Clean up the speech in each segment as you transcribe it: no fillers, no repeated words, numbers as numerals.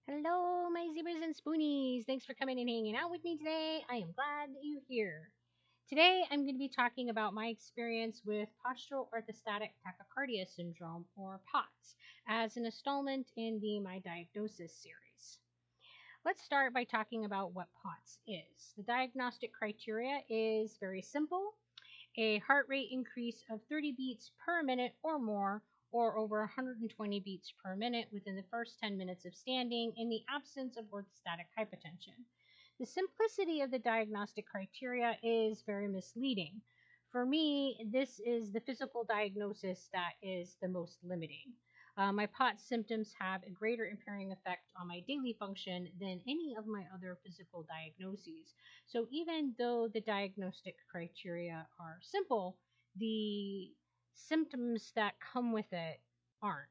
Hello, my zebras and spoonies. Thanks for coming and hanging out with me today. I am glad that you're here. Today, I'm going to be talking about my experience with postural orthostatic tachycardia syndrome, or POTS, as an installment in the My Diagnosis series. Let's start by talking about what POTS is. The diagnostic criteria is very simple: a heart rate increase of 30 beats per minute or more, or over 120 beats per minute within the first 10 minutes of standing in the absence of orthostatic hypotension. The simplicity of the diagnostic criteria is very misleading. For me, this is the physical diagnosis that is the most limiting. My POTS symptoms have a greater impairing effect on my daily function than any of my other physical diagnoses. So even though the diagnostic criteria are simple, the symptoms that come with it aren't.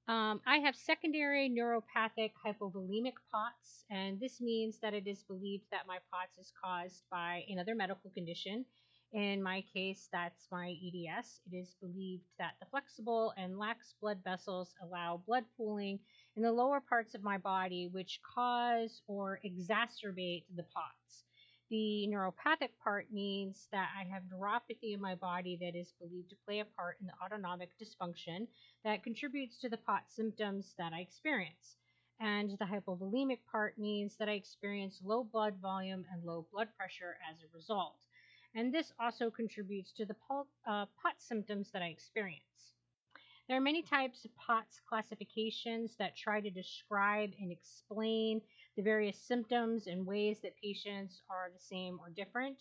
I have secondary neuropathic hypovolemic POTS, and this means that it is believed that my POTS is caused by another medical condition. In my case, that's my EDS. It is believed that the flexible and lax blood vessels allow blood pooling in the lower parts of my body, which cause or exacerbate the POTS. The neuropathic part means that I have neuropathy in my body that is believed to play a part in the autonomic dysfunction that contributes to the POT symptoms that I experience. And the hypovolemic part means that I experience low blood volume and low blood pressure as a result. And this also contributes to the POT symptoms that I experience. There are many types of POTS classifications that try to describe and explain the various symptoms in ways that patients are the same or different.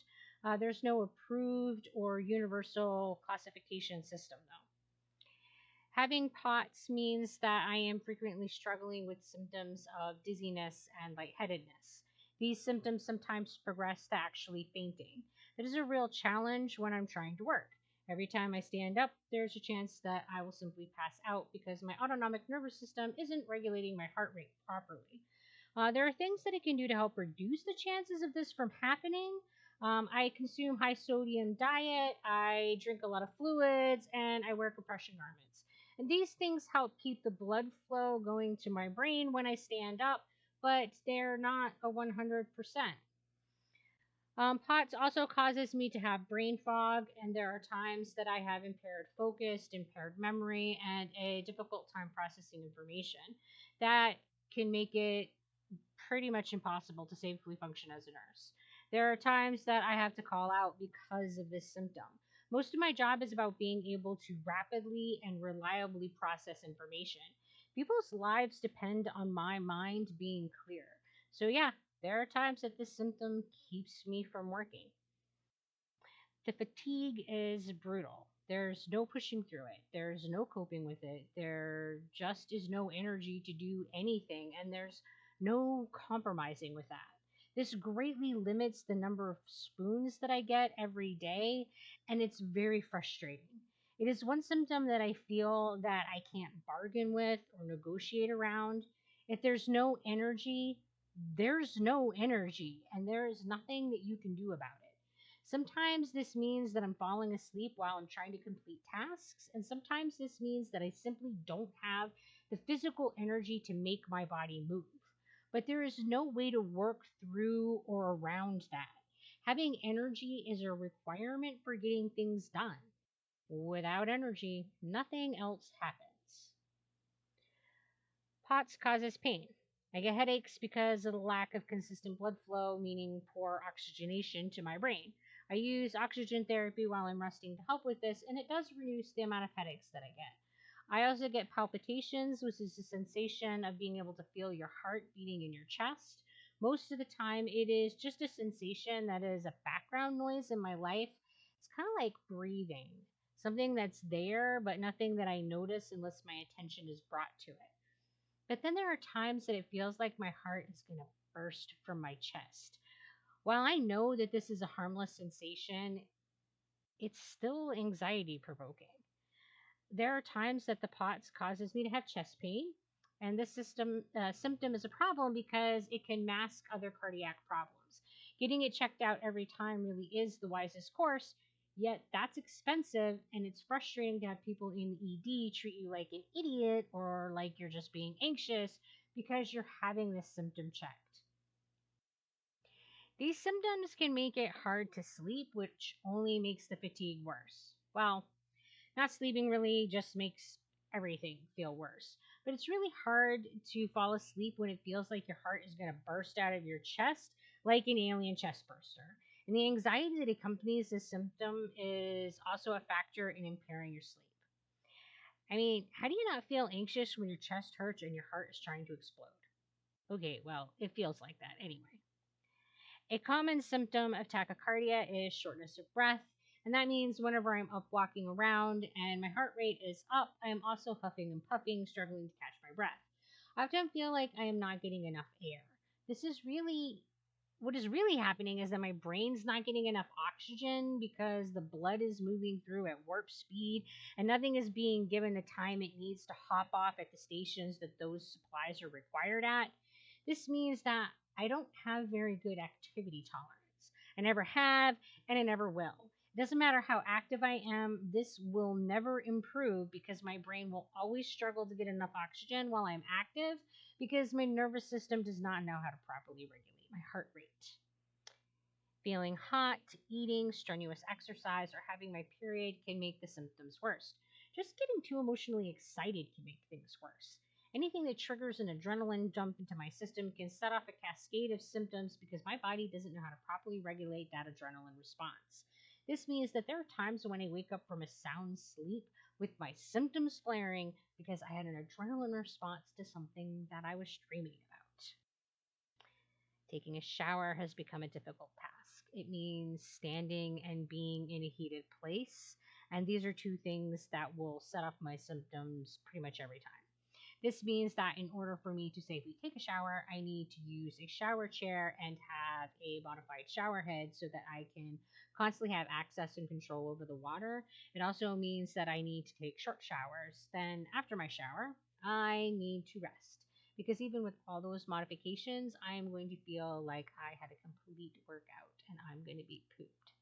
There's no approved or universal classification system, though. Having POTS means that I am frequently struggling with symptoms of dizziness and lightheadedness. These symptoms sometimes progress to actually fainting. It is a real challenge when I'm trying to work. Every time I stand up, there's a chance that I will simply pass out because my autonomic nervous system isn't regulating my heart rate properly. There are things that I can do to help reduce the chances of this from happening. I consume high sodium diet, I drink a lot of fluids, and I wear compression garments. And these things help keep the blood flow going to my brain when I stand up, but they're not a 100%. POTS also causes me to have brain fog, and there are times that I have impaired focus, impaired memory, and a difficult time processing information. That can make it pretty much impossible to safely function as a nurse. There are times that I have to call out because of this symptom. Most of my job is about being able to rapidly and reliably process information. People's lives depend on my mind being clear. So, yeah, there are times that this symptom keeps me from working. The fatigue is brutal. There's no pushing through it. There's no coping with it. There just is no energy to do anything, and there's no compromising with that. This greatly limits the number of spoons that I get every day, and it's very frustrating. It is one symptom that I feel that I can't bargain with or negotiate around. If there's no energy, there's no energy, and there is nothing that you can do about it. Sometimes this means that I'm falling asleep while I'm trying to complete tasks, and sometimes this means that I simply don't have the physical energy to make my body move. But there is no way to work through or around that. Having energy is a requirement for getting things done. Without energy, nothing else happens. POTS causes pain. I get headaches because of the lack of consistent blood flow, meaning poor oxygenation to my brain. I use oxygen therapy while I'm resting to help with this, and it does reduce the amount of headaches that I get. I also get palpitations, which is the sensation of being able to feel your heart beating in your chest. Most of the time, it is just a sensation that is a background noise in my life. It's kind of like breathing, something that's there, but nothing that I notice unless my attention is brought to it. But then there are times that it feels like my heart is going to burst from my chest. While I know that this is a harmless sensation, it's still anxiety provoking. There are times that the POTS causes me to have chest pain, and this symptom is a problem because it can mask other cardiac problems. Getting it checked out every time really is the wisest course. Yet that's expensive, and it's frustrating to have people in ED treat you like an idiot or like you're just being anxious because you're having this symptom checked. These symptoms can make it hard to sleep, which only makes the fatigue worse. Well, not sleeping really just makes everything feel worse. But it's really hard to fall asleep when it feels like your heart is going to burst out of your chest like an alien chest burster. And the anxiety that accompanies this symptom is also a factor in impairing your sleep. I mean, how do you not feel anxious when your chest hurts and your heart is trying to explode? Okay, well, it feels like that anyway. A common symptom of tachycardia is shortness of breath, and that means whenever I'm up walking around and my heart rate is up, I am also huffing and puffing, struggling to catch my breath. I often feel like I am not getting enough air. This is really what is really happening is that my brain's not getting enough oxygen because the blood is moving through at warp speed and nothing is being given the time it needs to hop off at the stations that those supplies are required at. This means that I don't have very good activity tolerance. I never have, and I never will. It doesn't matter how active I am, this will never improve because my brain will always struggle to get enough oxygen while I'm active because my nervous system does not know how to properly regulate my heart rate. Feeling hot, eating, strenuous exercise, or having my period can make the symptoms worse. Just getting too emotionally excited can make things worse. Anything that triggers an adrenaline jump into my system can set off a cascade of symptoms because my body doesn't know how to properly regulate that adrenaline response. This means that there are times when I wake up from a sound sleep with my symptoms flaring because I had an adrenaline response to something that I was dreaming about. Taking a shower has become a difficult task. It means standing and being in a heated place. And these are two things that will set off my symptoms pretty much every time. This means that in order for me to safely take a shower, I need to use a shower chair and have a modified shower head so that I can constantly have access and control over the water. It also means that I need to take short showers. Then, after my shower, I need to rest. Because even with all those modifications, I am going to feel like I had a complete workout and I'm going to be pooped.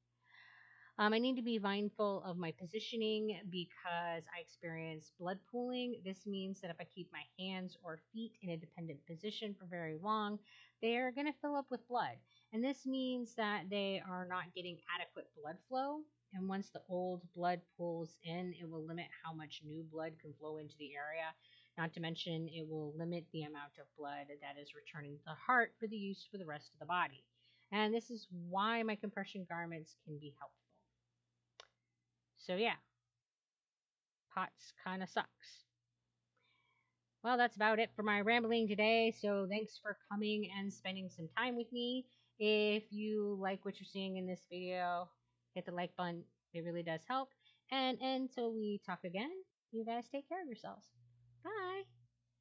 I need to be mindful of my positioning because I experience blood pooling. This means that if I keep my hands or feet in a dependent position for very long, they are going to fill up with blood. And this means that they are not getting adequate blood flow. And once the old blood pools in, it will limit how much new blood can flow into the area. Not to mention, it will limit the amount of blood that is returning to the heart for the use for the rest of the body. And this is why my compression garments can be helpful. So yeah, POTS kind of sucks. Well, that's about it for my rambling today. So thanks for coming and spending some time with me. If you like what you're seeing in this video, hit the like button. It really does help. And until we talk again, you guys take care of yourselves. Bye.